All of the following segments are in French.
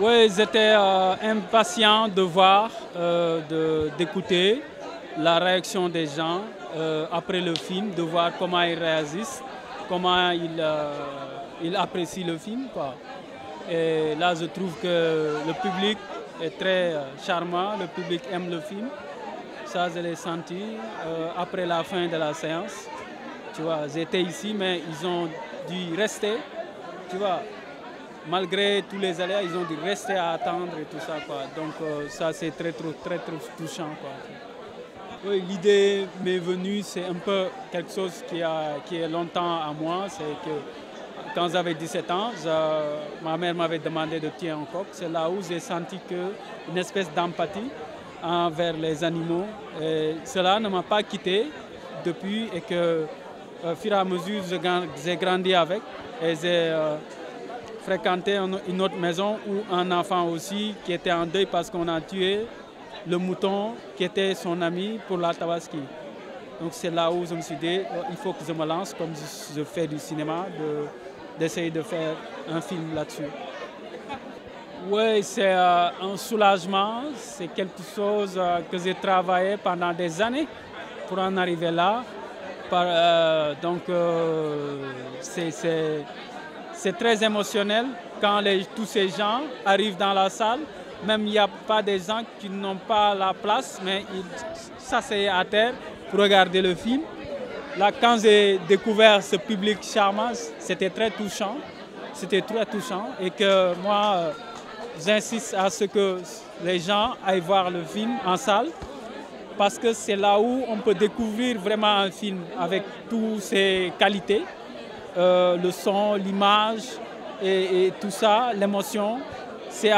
Oui, j'étais impatient de voir, d'écouter la réaction des gens après le film, de voir comment ils réagissent, comment ils apprécient le film, quoi. Et là, je trouve que le public est très charmant, le public aime le film. Ça, je l'ai senti après la fin de la séance. Tu vois, j'étais ici, mais ils ont dû rester, tu vois. Malgré tous les aléas, ils ont dû rester à attendre et tout ça, quoi. Donc ça, c'est très touchant, quoi. Oui, l'idée m'est venue, c'est un peu quelque chose qui est longtemps à moi. C'est que quand j'avais 17 ans, ma mère m'avait demandé de tuer un coq. C'est là où j'ai senti une espèce d'empathie envers les animaux. Et cela ne m'a pas quitté depuis et que, au fur et à mesure, j'ai grandi avec et j'ai fréquenté une autre maison où un enfant aussi qui était en deuil parce qu'on a tué le mouton qui était son ami pour la Tabaski. Donc c'est là où je me suis dit, il faut que je me lance comme je fais du cinéma, d'essayer de faire un film là-dessus. Oui, c'est un soulagement, c'est quelque chose que j'ai travaillé pendant des années pour en arriver là. C'est très émotionnel quand tous ces gens arrivent dans la salle. Même il n'y a pas des gens qui n'ont pas la place, mais ils s'asseyent à terre pour regarder le film. Là, quand j'ai découvert ce public charmant, c'était très touchant. C'était très touchant et que moi, j'insiste à ce que les gens aillent voir le film en salle parce que c'est là où on peut découvrir vraiment un film avec toutes ses qualités. Le son, l'image et tout ça, l'émotion, c'est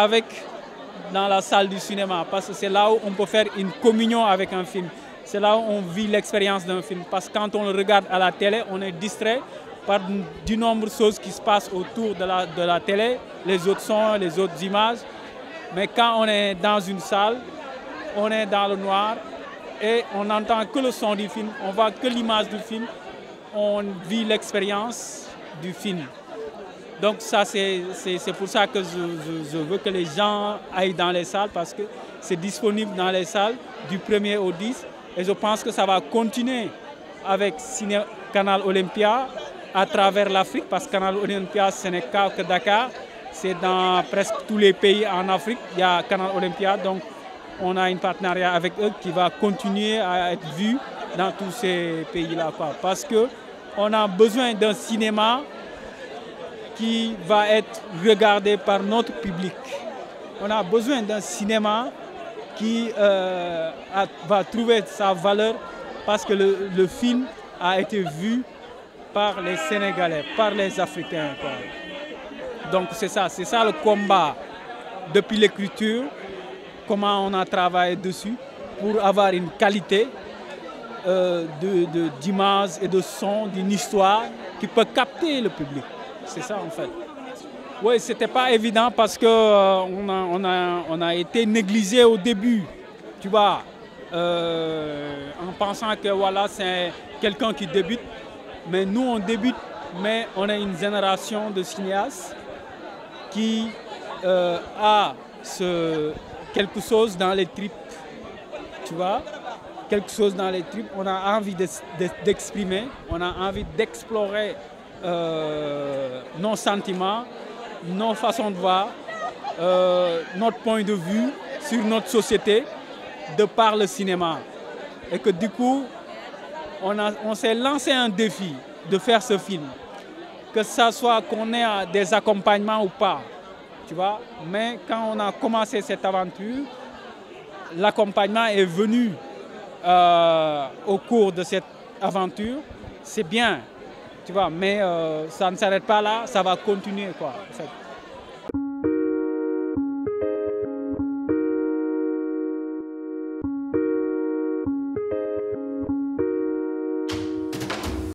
dans la salle du cinéma parce que c'est là où on peut faire une communion avec un film. C'est là où on vit l'expérience d'un film parce que quand on le regarde à la télé, on est distrait par de nombreuses choses qui se passent autour de la télé, les autres sons, les autres images. Mais quand on est dans une salle, on est dans le noir et on n'entend que le son du film, on voit que l'image du film. On vit l'expérience du film. Donc ça, c'est pour ça que je veux que les gens aillent dans les salles parce que c'est disponible dans les salles du 1er au 10. Et je pense que ça va continuer avec Canal Olympia à travers l'Afrique parce que Canal Olympia, ce n'est pas que Dakar. C'est dans presque tous les pays en Afrique, il y a Canal Olympia. Donc on a un partenariat avec eux qui va continuer à être vu dans tous ces pays-là. Parce qu'on a besoin d'un cinéma qui va être regardé par notre public. On a besoin d'un cinéma qui va trouver sa valeur parce que le film a été vu par les Sénégalais, par les Africains. Donc c'est ça le combat depuis l'écriture, comment on a travaillé dessus pour avoir une qualité d'image et de son, d'une histoire qui peut capter le public. C'est ça en fait. Oui, c'était pas évident parce que on a été négligé au début, tu vois, en pensant que voilà, c'est quelqu'un qui débute. Mais nous, on débute, mais on est une génération de cinéastes qui a quelque chose dans les tripes, tu vois. Quelque chose dans les tripes, on a envie d'exprimer, on a envie d'explorer nos sentiments, nos façons de voir, notre point de vue sur notre société de par le cinéma. Et que du coup, on s'est lancé un défi de faire ce film. Que ce soit qu'on ait des accompagnements ou pas, tu vois. Mais quand on a commencé cette aventure, l'accompagnement est venu au cours de cette aventure, c'est bien, tu vois, mais ça ne s'arrête pas là, ça va continuer, quoi, en fait.